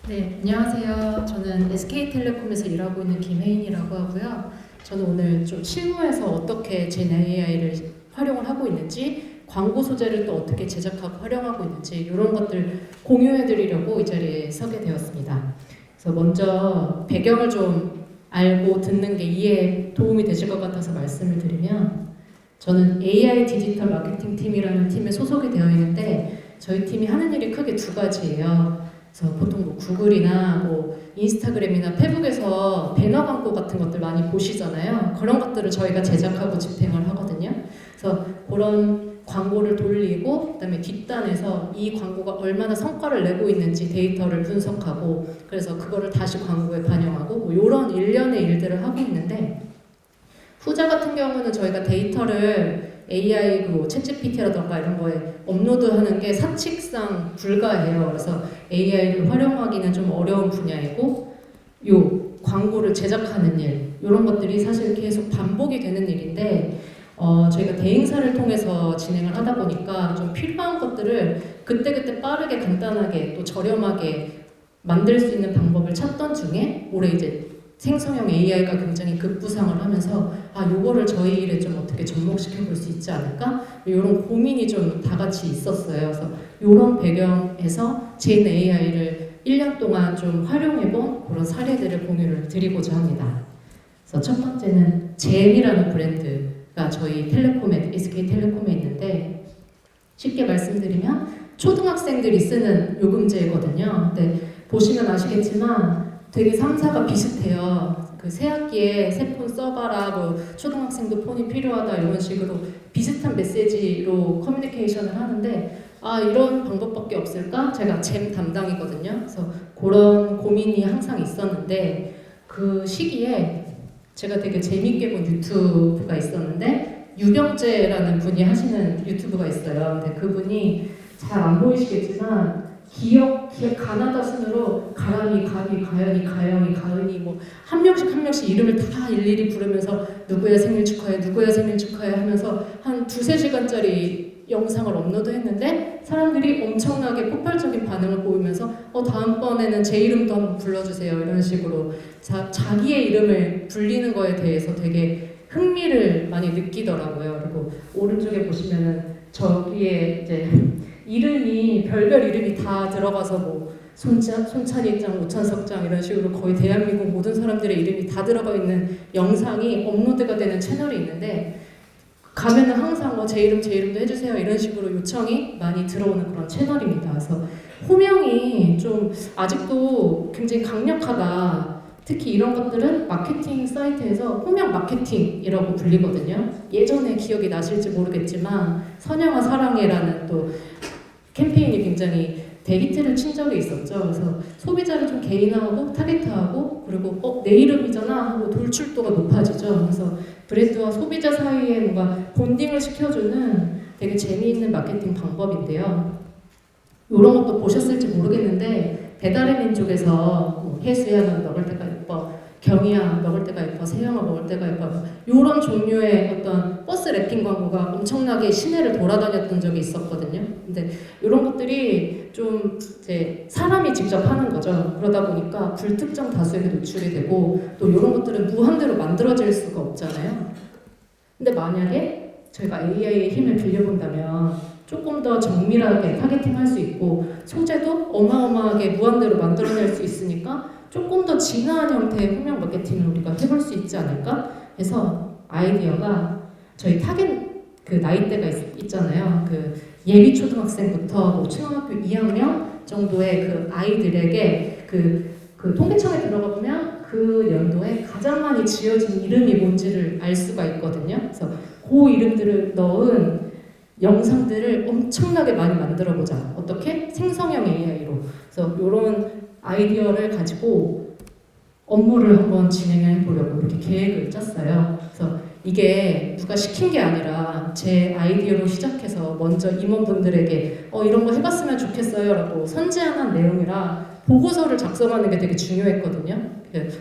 네, 안녕하세요. 저는 SK텔레콤에서 일하고 있는 김혜인이라고 하고요. 저는 오늘 좀 실무에서 어떻게 젠 AI를 활용을 하고 있는지, 광고 소재를 또 어떻게 제작하고 활용하고 있는지 이런 것들 공유해드리려고 이 자리에 서게 되었습니다. 그래서 먼저 배경을 좀 알고 듣는 게 이해에 도움이 되실 것 같아서 말씀을 드리면, 저는 AI 디지털 마케팅 팀이라는 팀에 소속이 되어 있는데 저희 팀이 하는 일이 크게 두 가지예요. 그래서 보통 뭐 구글이나 뭐 인스타그램이나 페북에서 배너 광고 같은 것들 많이 보시잖아요. 그런 것들을 저희가 제작하고 집행을 하거든요. 그래서 그런 광고를 돌리고 그다음에 뒷단에서 이 광고가 얼마나 성과를 내고 있는지 데이터를 분석하고 그래서 그거를 다시 광고에 반영하고 뭐 이런 일련의 일들을 하고 있는데, 후자 같은 경우는 저희가 데이터를 AI 뭐 챗GPT라던가 이런 거에 업로드하는 게 사칙상 불가해요. 그래서 AI를 활용하기는 좀 어려운 분야이고, 요 광고를 제작하는 일 이런 것들이 사실 계속 반복이 되는 일인데, 저희가 대행사를 통해서 진행을 하다 보니까 좀 필요한 것들을 그때그때 빠르게 간단하게 또 저렴하게 만들 수 있는 방법을 찾던 중에 올해 이제 생성형 AI가 굉장히 급부상을 하면서 요거를 저희 일에 좀 어떻게 접목시켜 볼 수 있지 않을까? 이런 고민이 좀 다 같이 있었어요. 그래서 이런 배경에서 젠 AI를 1년 동안 좀 활용해본 그런 사례들을 공유를 드리고자 합니다. 그래서 첫 번째는 젠이라는 브랜드가 저희 텔레콤에, SK텔레콤에 있는데, 쉽게 말씀드리면 초등학생들이 쓰는 요금제거든요. 근데 보시면 아시겠지만 되게 3사가 비슷해요. 그 새 학기에 새 폰 써봐라, 뭐 초등학생도 폰이 필요하다 이런 식으로 비슷한 메시지로 커뮤니케이션을 하는데, 이런 방법밖에 없을까? 제가 잼 담당이거든요. 그래서 그런 고민이 항상 있었는데, 그 시기에 제가 되게 재밌게 본 유튜브가 있었는데, 유병재라는 분이 하시는 유튜브가 있어요. 근데 그분이 잘 안 보이시겠지만 기억 가나다 순으로 가람이, 가비, 가연이, 가영이, 가은이 뭐 한 명씩 한 명씩 이름을 다 일일이 부르면서 누구야 생일 축하해, 누구야 생일 축하해 하면서 한 두세 시간짜리 영상을 업로드했는데 사람들이 엄청나게 폭발적인 반응을 보이면서 다음번에는 제 이름도 한번 불러주세요 이런 식으로 자기의 이름을 불리는 거에 대해서 되게 흥미를 많이 느끼더라고요. 그리고 오른쪽에 보시면은 저기에 이제 이름이 별별 이름이 다 들어가서 뭐 손찬희짱, 오찬석짱 이런 식으로 거의 대한민국 모든 사람들의 이름이 다 들어가 있는 영상이 업로드가 되는 채널이 있는데, 가면은 항상 제 이름도 해주세요 이런 식으로 요청이 많이 들어오는 그런 채널입니다. 그래서 호명이 좀 아직도 굉장히 강력하다. 특히 이런 것들은 마케팅 사이트에서 호명 마케팅이라고 불리거든요. 예전에 기억이 나실지 모르겠지만 선영아 사랑해라는 또 캠페인이 굉장히 대히트를 친 적이 있었죠. 그래서 소비자를 좀 개인화하고 타겟화하고, 그리고 내 이름이잖아 하고 돌출도가 높아지죠. 그래서 브랜드와 소비자 사이에 뭔가 본딩을 시켜주는 되게 재미있는 마케팅 방법인데요. 이런 것도 보셨을지 모르겠는데, 배달의 민족에서 뭐 해수야 넌 먹을 때가 예뻐, 경이야 먹을 때가 예뻐, 세영아 먹을 때가 예뻐, 이런 종류의 어떤 버스 랩핑 광고가 엄청나게 시내를 돌아다녔던 적이 있었거든요. 근데 이런 것들이 좀 이제 사람이 직접 하는 거죠. 그러다 보니까 불특정 다수에게 노출이 되고, 또 이런 것들은 무한대로 만들어질 수가 없잖아요. 근데 만약에 저희가 AI의 힘을 빌려본다면 조금 더 정밀하게 타겟팅할 수 있고 소재도 어마어마하게 무한대로 만들어낼 수 있으니까 조금 더 진화한 형태의 호명 마케팅을 우리가 해볼 수 있지 않을까 해서, 아이디어가 저희 타겟 그 나이대가 있잖아요. 그 예비 초등학생부터 뭐 초등학교 2학년 정도의 그 아이들에게 그 통계청에 들어가 보면 그 연도에 가장 많이 지어진 이름이 뭔지를 알 수가 있거든요. 그래서 그 이름들을 넣은 영상들을 엄청나게 많이 만들어 보자. 어떻게? 생성형 AI로. 그래서 이런 아이디어를 가지고 업무를 한번 진행해 보려고 이렇게 계획을 짰어요. 그래서 이게 누가 시킨 게 아니라 제 아이디어로 시작해서 먼저 임원분들에게 이런 거 해봤으면 좋겠어요 라고 선제안한 내용이라 보고서를 작성하는 게 되게 중요했거든요.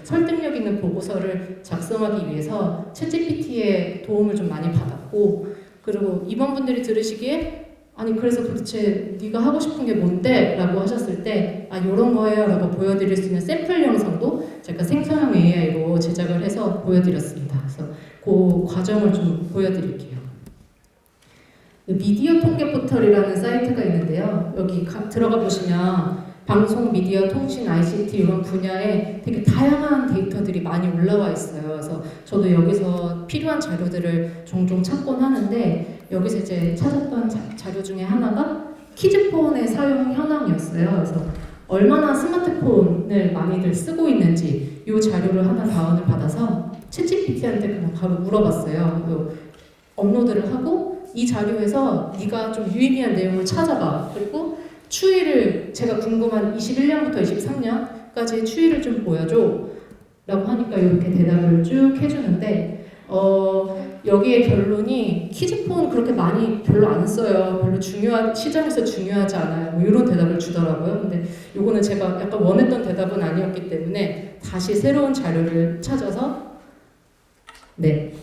설득력 있는 보고서를 작성하기 위해서 챗GPT의 도움을 좀 많이 받았고, 그리고 임원분들이 들으시기에 아니 그래서 도대체 네가 하고 싶은 게 뭔데? 라고 하셨을 때 아 요런 거예요 라고 보여드릴 수 있는 샘플 영상도 제가 생성형 AI로 제작을 해서 보여드렸습니다. 그래서 그 과정을 좀 보여드릴게요. 미디어 통계 포털이라는 사이트가 있는데요. 여기 들어가 보시면 방송, 미디어, 통신, ICT 이런 분야에 되게 다양한 데이터들이 많이 올라와 있어요. 그래서 저도 여기서 필요한 자료들을 종종 찾곤 하는데 여기서 이제 찾았던 자료 중에 하나가 키즈폰의 사용 현황이었어요. 그래서 얼마나 스마트폰을 많이들 쓰고 있는지 이 자료를 하나 다운을 받아서 챗GPT한테 그냥 바로 물어봤어요. 업로드를 하고 이 자료에서 네가 좀 유의미한 내용을 찾아봐. 그리고 추이를 제가 궁금한 21년부터 23년까지의 추이를 좀 보여줘 라고 하니까 이렇게 대답을 쭉 해주는데 여기에 결론이 키즈폰 그렇게 많이 별로 안 써요. 별로 시장에서 중요하지 않아요. 뭐 이런 대답을 주더라고요. 근데 요거는 제가 약간 원했던 대답은 아니었기 때문에 다시 새로운 자료를 찾아서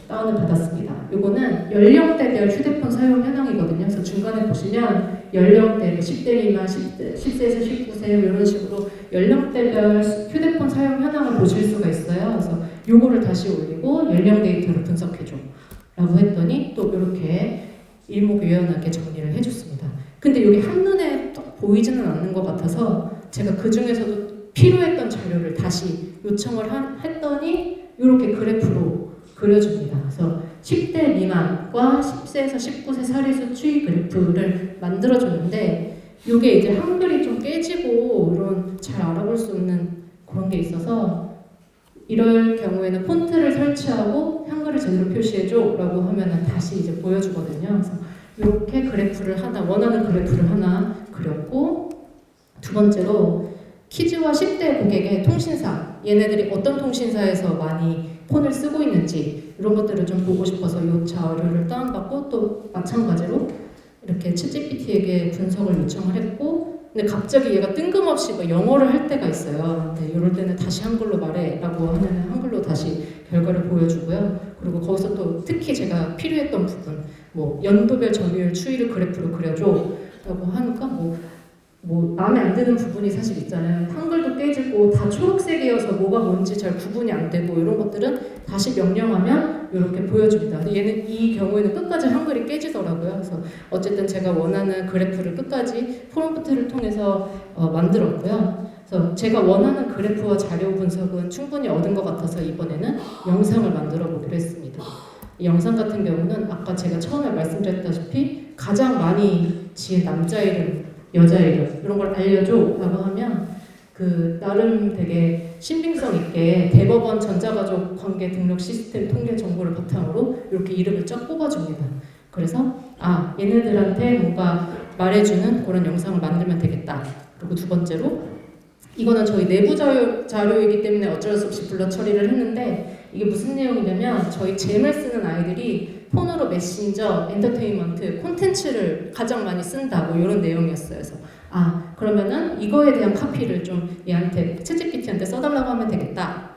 다운을 받았습니다. 요거는 연령대별 휴대폰 사용 현황이거든요. 그래서 중간에 보시면 연령대 10대 미만, 10세에서 19세 이런 식으로 연령대별 휴대폰 사용 현황을 보실 수가 있어요. 그래서 요거를 다시 올리고 연령 데이터를 분석해줘 라고 했더니 또 이렇게 일목요연하게 정리를 해줬습니다. 근데 여기 한눈에 보이지는 않는 것 같아서 제가 그 중에서도 필요했던 자료를 다시 요청을 했더니 이렇게 그래프로 그려줍니다. 그래서 10대 미만과 10세에서 19세 사례수 추이 그래프를 만들어줬는데 이게 이제 한글이 좀 깨지고 이런 잘 알아볼 수 없는 그런 게 있어서 이럴 경우에는 폰트를 설치하고 한글을 제대로 표시해줘 라고 하면은 다시 이제 보여주거든요. 그래서 이렇게 그래프를 원하는 그래프를 하나 그렸고 두 번째로 키즈와 10대 고객의 통신사 얘네들이 어떤 통신사에서 많이 폰을 쓰고 있는지 이런 것들을 좀 보고 싶어서 이 자료를 다운받고 또 마찬가지로 이렇게 챗GPT에게 분석을 요청을 했고 근데 갑자기 얘가 뜬금없이 뭐 영어를 할 때가 있어요. 근데 이럴 때는 다시 한글로 말해라고 하면 한글로 다시 결과를 보여주고요. 그리고 거기서 또 특히 제가 필요했던 부분 뭐 연도별 점유율 추이를 그래프로 그려줘라고 하니까 뭐 마음에 안 드는 부분이 사실 있잖아요. 한글도 깨지고 다 초록색이어서 뭐가 뭔지 잘 구분이 안 되고 이런 것들은 다시 명령하면 이렇게 보여줍니다. 근데 얘는 이 경우에는 끝까지 한글이 깨지더라고요. 그래서 어쨌든 제가 원하는 그래프를 끝까지 프롬프트를 통해서 만들었고요. 그래서 제가 원하는 그래프와 자료 분석은 충분히 얻은 것 같아서 이번에는 영상을 만들어 보기로 했습니다. 이 영상 같은 경우는 아까 제가 처음에 말씀드렸다시피 가장 많이 지은 남자 이름 여자 이름 이런 걸 알려줘 라고 하면 나름 되게 신빙성 있게 대법원 전자가족 관계 등록 시스템 통계 정보를 바탕으로 이렇게 이름을 쫙 뽑아줍니다. 그래서 얘네들한테 뭔가 말해주는 그런 영상을 만들면 되겠다. 그리고 두 번째로 이거는 저희 내부 자료이기 때문에 어쩔 수 없이 블러 처리를 했는데 이게 무슨 내용이냐면 저희 잼을 쓰는 아이들이 폰으로 메신저, 엔터테인먼트, 콘텐츠를 가장 많이 쓴다 뭐 이런 내용이었어요. 그래서 그러면은 이거에 대한 카피를 좀 얘한테 챗GPT한테 써달라고 하면 되겠다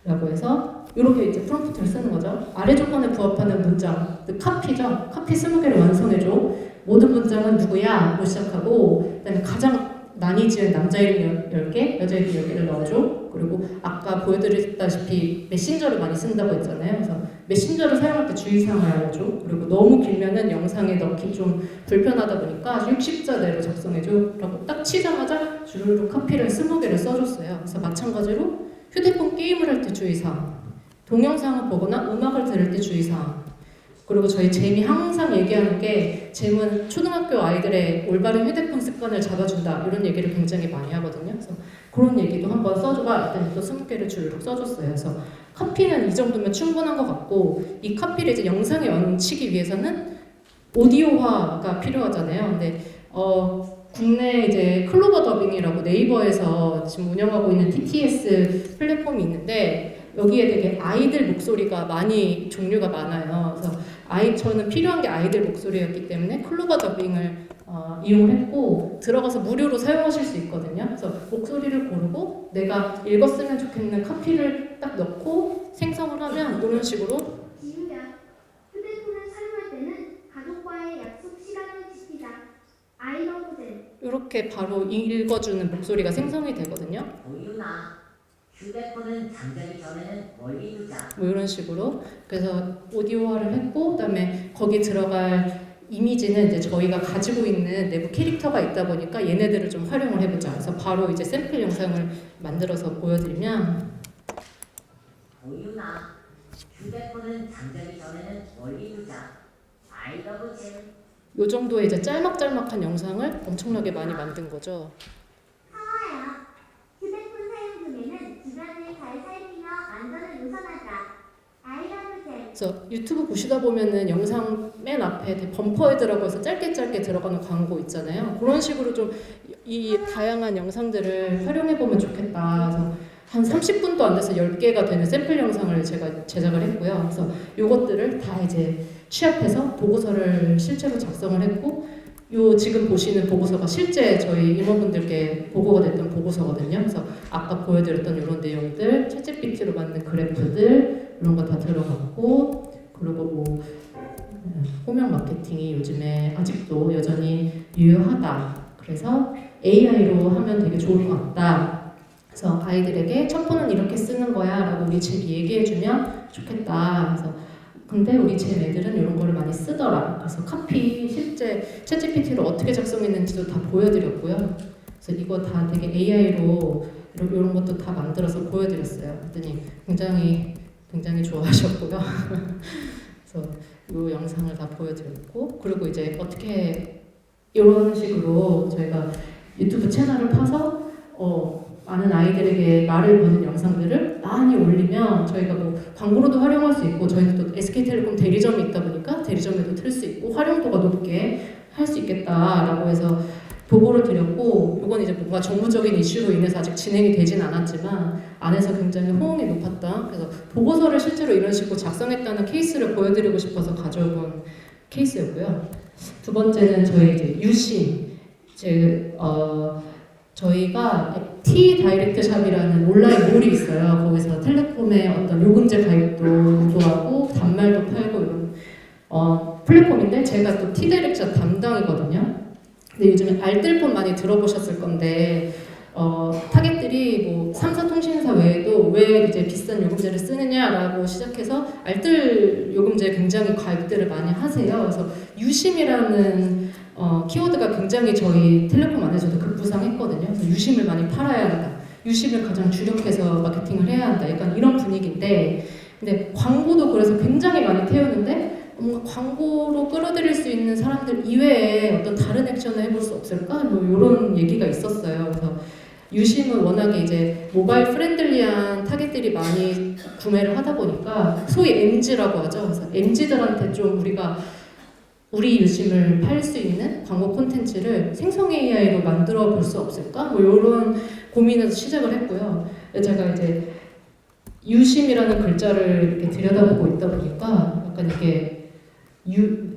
라고 해서 이렇게 이제 프롬프트를 쓰는 거죠. 아래 조건에 부합하는 문장, 카피죠. 카피 20개를 완성해줘. 모든 문장은 누구야? 로 시작하고 그다음에 가장 많이 지은 남자 이름 10개, 여자 이름 10개를 넣어줘. 그리고 아까 보여드렸다시피 메신저를 많이 쓴다고 했잖아요. 그래서 메신저를 사용할 때 주의사항을 알려줘. 그리고 너무 길면은 영상에 넣기 좀 불편하다 보니까 60자 내로 작성해줘. 라고 딱 치자마자 주르륵 카피를 20개를 써줬어요. 그래서 마찬가지로 휴대폰 게임을 할 때 주의사항, 동영상을 보거나 음악을 들을 때 주의사항, 그리고 저희 잼이 항상 얘기하는 게 잼은 초등학교 아이들의 올바른 휴대폰 습관을 잡아준다 이런 얘기를 굉장히 많이 하거든요. 그래서 그런 얘기도 한번 써줘봐 했더니 또 20개를 주르륵 써줬어요. 그래서 카피는 이 정도면 충분한 것 같고 이 카피를 이제 영상에 얹히기 위해서는 오디오화가 필요하잖아요. 근데 국내 이제 클로버 더빙이라고 네이버에서 지금 운영하고 있는 TTS 플랫폼이 있는데 여기에 되게 아이들 목소리가 많이 종류가 많아요. 그래서 저는 필요한 게 아이들 목소리였기 때문에 클로버 더빙을 이용을 했고 들어가서 무료로 사용하실 수 있거든요. 그래서 목소리를 고르고 내가 읽었으면 좋겠는 카피를 딱 넣고 생성을 하면 이런 식으로 지우야, 휴대폰을 사용할 때는 가족과의 약속 시간을 지키자. 그렇게 바로 읽어주는 목소리가 생성이 되거든요. 보유나 휴대폰은 잠자기 전에는 멀리 두자. 뭐 이런 식으로. 그래서 오디오화를 했고, 그다음에 거기 들어갈 이미지는 이제 저희가 가지고 있는 내부 캐릭터가 있다 보니까 얘네들을 좀 활용을 해보자. 그래서 바로 이제 샘플 영상을 만들어서 보여드리면, 보유나 휴대폰은 잠자기 전에는 멀리 두자. I love 잼. 요 정도의 이제 짤막짤막한 영상을 엄청나게 많이 만든 거죠. 하와야, 휴대폰 사용 중에는 주변을 잘 살피며 안전을 우선하자. 아이러브 잼. 그래서 유튜브 보시다 보면은 영상 맨 앞에 범퍼헤드라고 해서 짧게 들어가는 광고 있잖아요. 그런 식으로 좀 이 다양한 영상들을 활용해 보면 좋겠다. 그래서 한 30분도 안 돼서 10개가 되는 샘플 영상을 제가 제작을 했고요. 그래서 요것들을 다 이제 취합해서 보고서를 실제로 작성을 했고, 요 지금 보시는 보고서가 실제 저희 임원분들께 보고가 됐던 보고서거든요. 그래서 아까 보여드렸던 이런 내용들, 챗GPT로 만든 그래프들 이런 거 다 들어갔고, 그리고 뭐 호명 마케팅이 요즘에 아직도 여전히 유효하다. 그래서 AI로 하면 되게 좋을 것 같다. 그래서 아이들에게 첩보는 이렇게 쓰는 거야 라고 우리 책이 얘기해주면 좋겠다. 그래서 근데 우리 제 애들은 이런 거를 많이 쓰더라. 그래서 카피 실제 챗GPT로 어떻게 작성했는지도 다 보여드렸고요. 그래서 이거 다 되게 AI로 이런 것도 다 만들어서 보여드렸어요. 그랬더니 굉장히 좋아하셨고요. 그래서 이 영상을 다 보여드렸고, 그리고 이제 어떻게 이런 식으로 저희가 유튜브 채널을 파서 많은 아이들에게 말을 거는 영상들을 많이 올리면 저희가 뭐 광고로도 활용할 수 있고, 저희는 또 SK텔레콤 대리점이 있다 보니까 대리점에도 틀 수 있고 활용도가 높게 할 수 있겠다라고 해서 보고를 드렸고, 이건 이제 뭔가 정무적인 이슈로 인해서 아직 진행이 되진 않았지만 안에서 굉장히 호응이 높았다. 그래서 보고서를 실제로 이런 식으로 작성했다는 케이스를 보여드리고 싶어서 가져온 케이스였고요. 두 번째는 저희 이제 유심, 저희가 T 다이렉트 샵이라는 온라인 몰이 있어요. 거기서 텔레콤의 어떤 요금제 가입도 유도하고 단말도 팔고 이런 플랫폼인데, 제가 또 T 다이렉트 샵 담당이거든요. 근데 요즘에 알뜰폰 많이 들어보셨을 건데 타겟들이 뭐 3사 통신사 외에도 왜 이제 비싼 요금제를 쓰느냐라고 시작해서 알뜰 요금제 굉장히 가입들을 많이 하세요. 그래서 유심이라는 키워드가 굉장히 저희 텔레콤 안에서도 급부상했거든요. 그래서 유심을 많이 팔아야 한다. 유심을 가장 주력해서 마케팅을 해야 한다. 약간 이런 분위기인데, 근데 광고도 그래서 굉장히 많이 태우는데 뭔가 광고로 끌어들일 수 있는 사람들 이외에 어떤 다른 액션을 해볼 수 없을까? 뭐 이런 얘기가 있었어요. 그래서 유심은 워낙에 이제 모바일 프렌들리한 타겟들이 많이 구매를 하다 보니까 소위 MZ라고 하죠. 그래서 MZ들한테 좀 우리 유심을 팔 수 있는 광고 콘텐츠를 생성 AI로 만들어 볼 수 없을까? 뭐 이런 고민에서 시작을 했고요. 제가 이제 유심이라는 글자를 이렇게 들여다보고 있다 보니까 약간 이게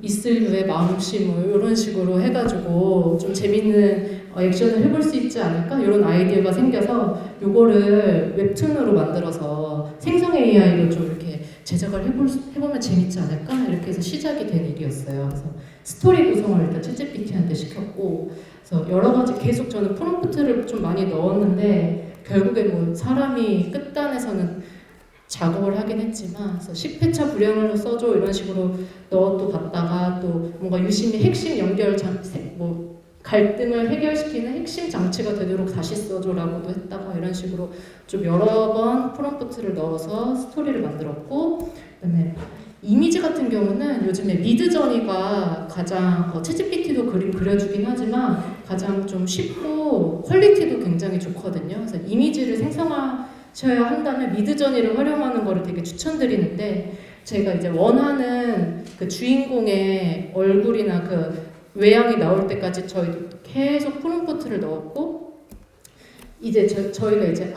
있을 유의 마음씨 뭐 이런 식으로 해가지고 좀 재밌는 액션을 해볼 수 있지 않을까? 이런 아이디어가 생겨서 이거를 웹툰으로 만들어서 생성 AI로 좀 이렇게 제작을 해보면 재밌지 않을까? 이렇게 해서 시작이 된 일이었어요. 그래서 스토리 구성을 일단 챗GPT한테 시켰고, 그래서 여러 가지 계속 저는 프롬프트를 좀 많이 넣었는데 결국에 뭐 사람이 끝단에서는 작업을 하긴 했지만, 그래서 10회차 불량을 써줘 이런 식으로 넣어도 봤다가 또 뭔가 유심히 핵심 연결 뭐 갈등을 해결시키는 핵심 장치가 되도록 다시 써줘라고도 했다가 이런 식으로 좀 여러 번 프롬프트를 넣어서 스토리를 만들었고, 그다음에 이미지 같은 경우는 요즘에 미드저니가 가장 챗GPT도 그림 그려주긴 하지만 가장 좀 쉽고 퀄리티도 굉장히 좋거든요. 그래서 이미지를 생성하셔야 한다면 미드저니를 활용하는 거를 되게 추천드리는데, 제가 이제 원하는 그 주인공의 얼굴이나 그 외양이 나올 때까지 저희도 계속 프롬프트를 넣었고, 이제 저희가 이제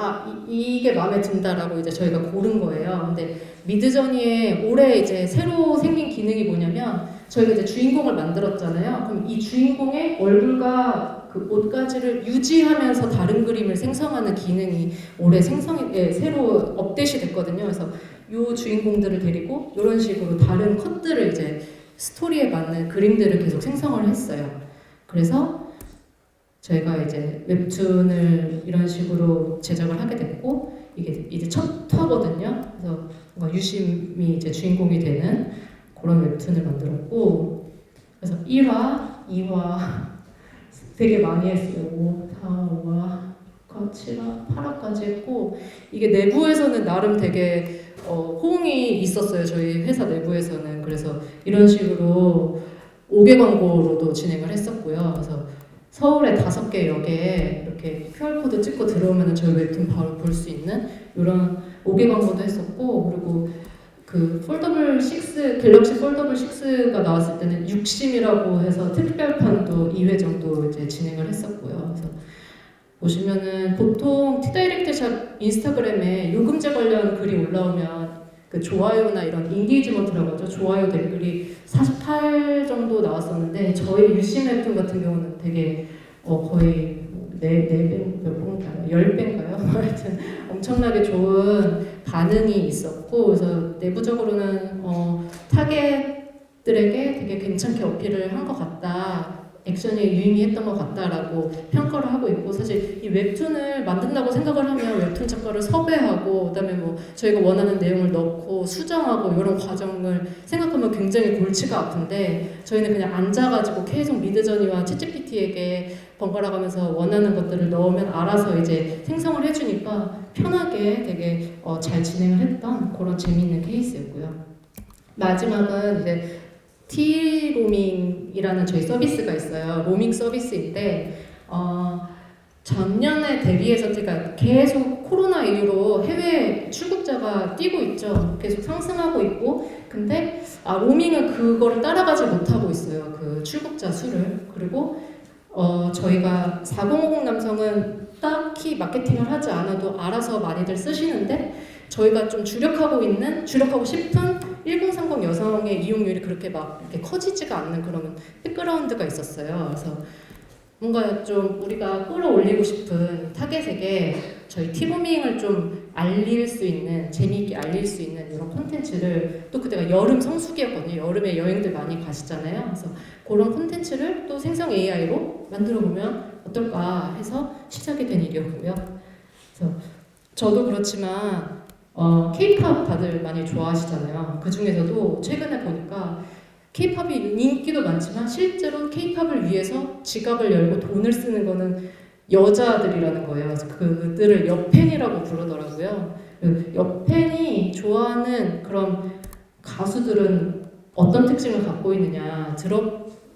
이게 마음에 든다라고 이제 저희가 고른 거예요. 근데 미드저니에 올해 이제 새로 생긴 기능이 뭐냐면, 저희가 이제 주인공을 만들었잖아요. 그럼 이 주인공의 얼굴과 그 옷가지를 유지하면서 다른 그림을 생성하는 기능이 올해 새로 업데이트 됐거든요. 그래서 이 주인공들을 데리고 이런 식으로 다른 컷들을 이제 스토리에 맞는 그림들을 계속 생성을 했어요. 그래서 저희가 이제 웹툰을 이런 식으로 제작을 하게 됐고 이게 이제 첫 터거든요. 그래서 뭔가 유심이 이제 주인공이 되는 그런 웹툰을 만들었고 그래서 1화, 2화 되게 많이 했어요. 5, 4, 5화, 7화, 8화까지 했고 이게 내부에서는 나름 되게 호응이 있었어요. 저희 회사 내부에서는. 그래서 이런 식으로 5개 광고로도 진행을 했었고요. 그래서 서울의 5개 역에 이렇게 QR코드 찍고 들어오면 저희 웹툰 바로 볼 수 있는 이런 5개 광고도 했었고 그리고 그 폴더블 6, 갤럭시 폴더블 6가 나왔을 때는 육심이라고 해서 특별편도 2회 정도 이제 진행을 했었고요. 그래서 보시면은 보통 티다이렉트샵 인스타그램에 요금제 관련 글이 올라오면 그 좋아요나 이런 인게이지먼트라고 하죠. 좋아요 댓글이 48 정도 나왔었는데 저희 유심 웹툰 같은 경우는 되게 거의 4배, 몇 번가요? 10배인가요? 하여튼 엄청나게 좋은 반응이 있었고 그래서 내부적으로는 타겟들에게 되게 괜찮게 어필을 한 것 같다. 액션이 유의미했던 것 같다라고 평가를 하고 있고 사실 이 웹툰을 만든다고 생각을 하면 웹툰 작가를 섭외하고 그다음에 뭐 저희가 원하는 내용을 넣고 수정하고 이런 과정을 생각하면 굉장히 골치가 아픈데 저희는 그냥 앉아가지고 계속 미드저니와 챗GPT에게 번갈아 가면서 원하는 것들을 넣으면 알아서 이제 생성을 해주니까 편하게 되게 잘 진행을 했던 그런 재미있는 케이스였고요. 마지막은 이제 T로밍이라는 저희 서비스가 있어요. 로밍 서비스인데 전년에 대비해서 제가 계속 코로나 이후로 해외 출국자가 뛰고 있죠. 계속 상승하고 있고 근데 로밍은 그거를 따라가지 못하고 있어요. 그 출국자 수를. 그리고 저희가 4050 남성은 딱히 마케팅을 하지 않아도 알아서 많이들 쓰시는데 저희가 좀 주력하고 싶은 1030 여성의 이용률이 그렇게 막 이렇게 커지지가 않는 그런 백그라운드가 있었어요. 그래서 뭔가 좀 우리가 끌어올리고 싶은 타겟에게 저희 티로밍을 좀 알릴 수 있는, 재미있게 알릴 수 있는 이런 콘텐츠를 또 그때가 여름 성수기였거든요. 여름에 여행들 많이 가시잖아요. 그래서 그런 콘텐츠를 또 생성 AI로 만들어 보면 어떨까 해서 시작이 된 일이었고요. 그래서 저도 그렇지만 K-팝 다들 많이 좋아하시잖아요. 그 중에서도 최근에 보니까 K-팝이 인기도 많지만 실제로 K-팝을 위해서 지갑을 열고 돈을 쓰는 거는 여자들이라는 거예요. 그래서 그들을 여팬이라고 부르더라고요. 여팬이 좋아하는 그런 가수들은 어떤 특징을 갖고 있느냐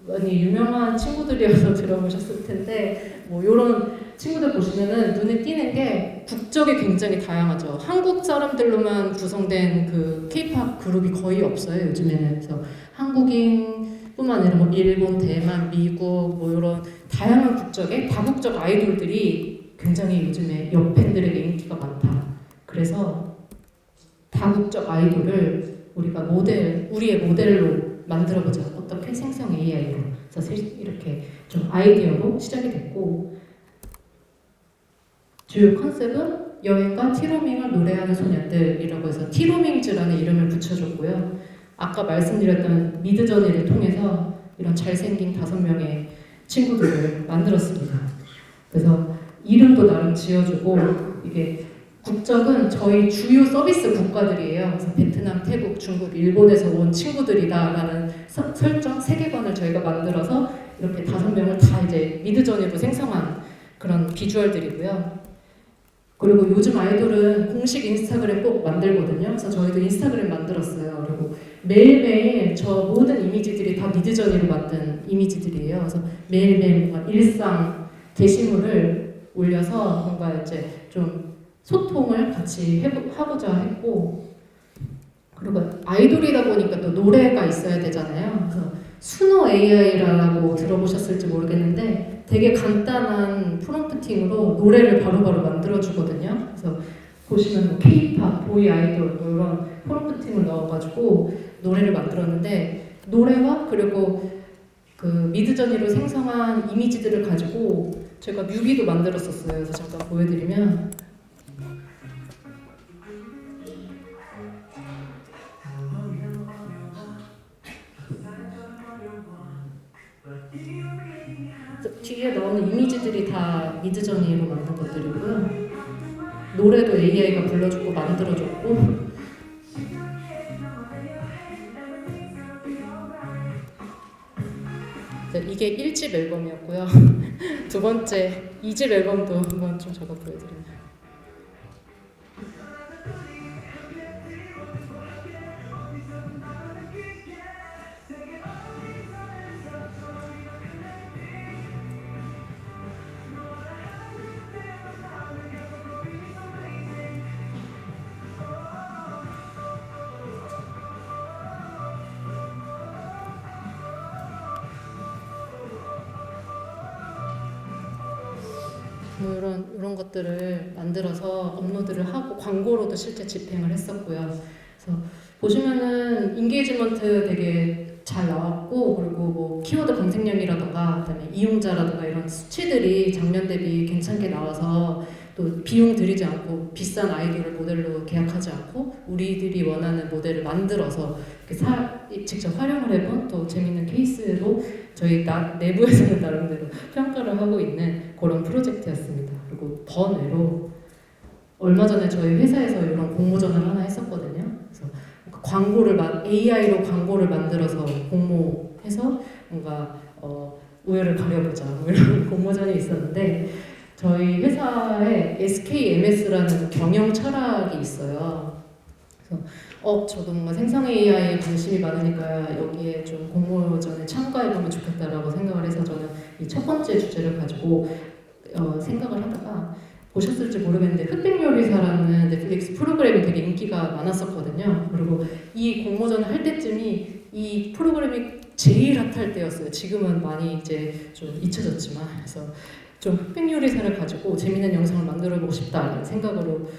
많이 유명한 친구들이어서 들어보셨을 텐데 뭐 이런 친구들 보시면은 눈에 띄는 게 국적이 굉장히 다양하죠. 한국 사람들로만 구성된 그 K-팝 그룹이 거의 없어요 요즘에는. 그래서 한국인뿐만 아니라 뭐 일본, 대만, 미국 뭐 이런 다양한 국적의 다국적 아이돌들이 굉장히 요즘에 여팬들에게 인기가 많다. 그래서 다국적 아이돌을 우리가 우리의 모델로 만들어보자. 어떻게 생성 AI로. 그래서 이렇게 좀 아이디어로 시작이 됐고 주요 컨셉은 여행과 티로밍을 노래하는 소년들이라고 해서 티로밍즈라는 이름을 붙여줬고요. 아까 말씀드렸던 미드저니를 통해서 이런 잘생긴 5명의 친구들을 만들었습니다. 그래서 이름도 나름 지어주고 이게 국적은 저희 주요 서비스 국가들이에요. 그래서 베트남, 태국, 중국, 일본에서 온 친구들이다라는 설정, 세계관을 저희가 만들어서 이렇게 5명을 다 이제 미드저니로 생성한 그런 비주얼들이고요. 그리고 요즘 아이돌은 공식 인스타그램 꼭 만들거든요. 그래서 저희도 인스타그램 만들었어요. 그리고 매일매일 저 모든 이미지들이 다 미드저니로 만든 이미지들이에요. 그래서 매일매일 뭔가 일상 게시물을 올려서 뭔가 이제 좀 소통을 같이 하고자 했고 그리고 아이돌이다 보니까 또 노래가 있어야 되잖아요. 그래서 수노 AI라고 들어보셨을지 모르겠는데 되게 간단한 프롬프팅으로 노래를 바로바로 만들어주거든요. 그래서 보시면 뭐 K-팝, 보이 아이돌 뭐 이런 프롬프팅을 넣어가지고 노래를 만들었는데 노래와 그리고 그 미드저니로 생성한 이미지들을 가지고 제가 뮤비도 만들었었어요. 그래서 잠깐 보여드리면 뒤에 나오는 이미지들이 다 미드저니로 만든 것들이고요. 노래도 AI가 불러주고 만들어줬고. 이게 1집 앨범이었고요. 두 번째 2집 앨범도 한번 좀 제가 보여드리면. 뭐 이런 것들을 만들어서 업로드를 하고 광고로도 실제 집행을 했었고요. 그래서 보시면은 인게이지먼트 되게 잘 나왔고, 그리고 뭐 키워드 검색량이라던가 그다음에 이용자라던가 이런 수치들이 작년 대비 괜찮게 나와서 또 비용 들이지 않고 비싼 아이돌을 모델로 계약하지 않고 우리들이 원하는 모델을 만들어서 이렇게 직접 활용을 해본 또 재밌는 케이스로 저희 내부에서는 나름대로 평가를 하고 있는 그런 프로젝트였습니다. 그리고 번외로 얼마 전에 저희 회사에서 이런 공모전을 하나 했었거든요. 그래서 AI로 광고를 만들어서 공모해서 뭔가 우열을 가려보자 뭐 이런 공모전이 있었는데, 저희 회사에 SKMS라는 경영 철학이 있어요. 그래서 저도 뭔가 생성 AI에 관심이 많으니까 여기에 좀 공모전에 참가해보면 좋겠다라고 생각을 해서 저는 이 첫 번째 주제를 가지고 생각을 하다가, 보셨을지 모르겠는데 흑백요리사라는 넷플릭스 프로그램이 되게 인기가 많았었거든요. 그리고 이 공모전을 할 때쯤이 이 프로그램이 제일 핫할 때였어요. 지금은 많이 이제 좀 잊혀졌지만. 그래서 좀 흑백요리사를 가지고 재밌는 영상을 만들어보고 싶다라는 생각으로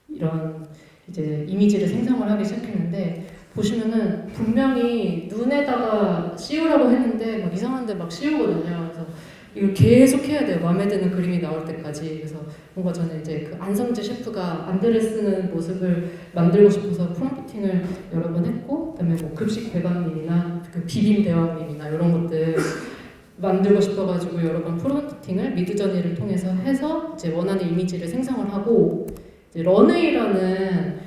이런 이제 이미지를 생성을 하기 시작했는데, 보시면은 분명히 눈에다가 씌우라고 했는데 막 이상한데 막 씌우거든요. 그래서 이걸 계속 해야 돼요. 마음에 드는 그림이 나올 때까지. 그래서 뭔가 저는 이제 그 안성재 셰프가 안대를 쓰는 모습을 만들고 싶어서 프롬프팅을 여러 번 했고, 그다음에 뭐 급식 대왕님이나 그 비빔 대왕님이나 이런 것들 만들고 싶어가지고 여러 번 프롬프팅을 미드저니를 통해서 해서 이제 원하는 이미지를 생성을 하고, 이제 런웨이라는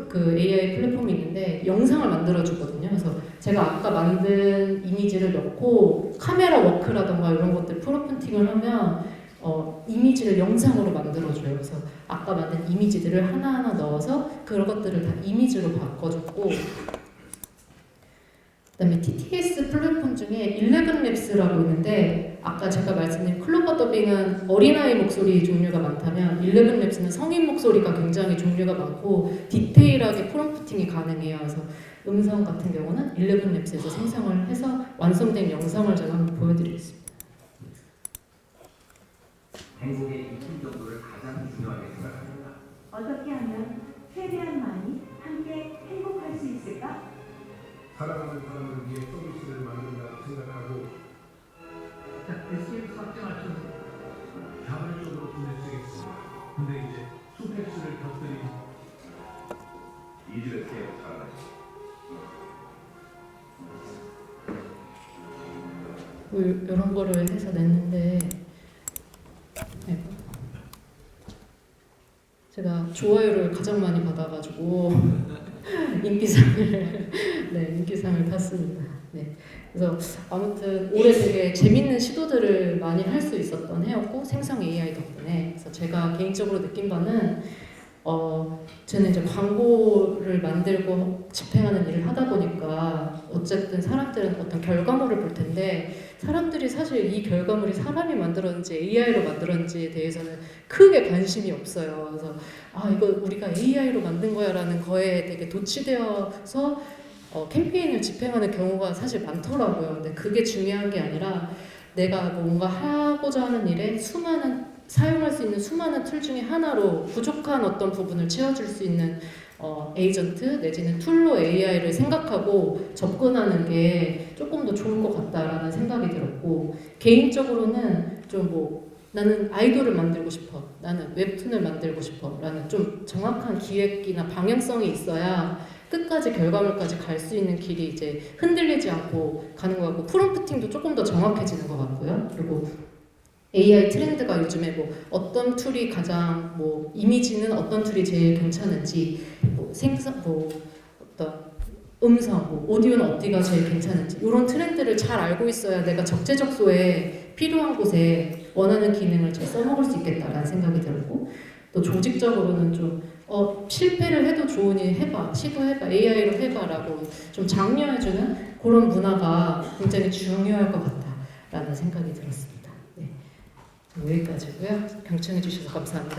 그 AI 플랫폼이 있는데 영상을 만들어 주거든요. 그래서 제가 아까 만든 이미지를 넣고 카메라 워크라던가 이런 것들 프롬프팅을 하면 이미지를 영상으로 만들어 줘요. 그래서 아까 만든 이미지들을 하나하나 넣어서 그런 것들을 다 이미지로 바꿔줬고, 그다음에 TTS 플랫폼 중에 11랩스라고 있는데, 아까 제가 말씀드린 클로버 더빙은 어린아이 목소리 종류가 많다면 11랩스는 성인 목소리가 굉장히 종류가 많고 디테일하게 프롬프팅이 가능해요. 그래서 음성 같은 경우는 11랩스에서 생성을 해서 완성된 영상을 제가 한번 보여드리겠습니다. 행복의 입김 정도를 가장 중요하게 생각합니다. 어떻게 하면 최대한 많이 함께 행복할 수 있을까? 사랑하는 사람을 위해 서비스를 만든다고 생각하고 SK를 삭제 맞춰서 자발적으로 돈을 쓰겠습니다. 근데 이제 수백수를 곁들인 이 집에 SK가 살아나요. 뭐 이런 거를 해서 냈는데, 아이고. 제가 좋아요를 가장 많이 받아가지고 인기상을 탔습니다. 네. 그래서 아무튼 올해 되게 재밌는 시도들을 많이 할 수 있었던 해였고, 생성 AI 덕분에. 그래서 제가 개인적으로 느낀 바는 저는 이제 광고를 만들고 집행하는 일을 하다 보니까 어쨌든 사람들은 어떤 결과물을 볼 텐데, 사람들이 사실 이 결과물이 사람이 만들었는지 AI로 만들었는지에 대해서는 크게 관심이 없어요. 그래서 이거 우리가 AI로 만든 거야라는 거에 되게 도취되어서 캠페인을 집행하는 경우가 사실 많더라고요. 근데 그게 중요한 게 아니라 내가 뭔가 하고자 하는 일에 사용할 수 있는 수많은 툴 중에 하나로 부족한 어떤 부분을 채워줄 수 있는 에이전트 내지는 툴로 AI를 생각하고 접근하는 게 조금 더 좋은 것 같다라는 생각이 들었고, 개인적으로는 좀 나는 아이돌을 만들고 싶어, 나는 웹툰을 만들고 싶어 라는 좀 정확한 기획이나 방향성이 있어야 끝까지 결과물까지 갈 수 있는 길이 이제 흔들리지 않고 가는 것 같고 프롬프팅도 조금 더 정확해지는 것 같고요. 그리고 AI 트렌드가 요즘에 뭐 어떤 툴이 가장 뭐 이미지는 어떤 툴이 제일 괜찮은지 뭐 생성 뭐 어떤 음성, 뭐 오디오는 어디가 제일 괜찮은지 이런 트렌드를 잘 알고 있어야 내가 적재적소에 필요한 곳에 원하는 기능을 잘 써먹을 수 있겠다라는 생각이 들고 또 조직적으로는 좀 실패를 해도 좋으니 해봐, 시도해봐, AI로 해봐라고 좀 장려해주는 그런 문화가 굉장히 중요할 것 같다라는 생각이 들었습니다. 네, 여기까지고요. 경청해 주셔서 감사합니다.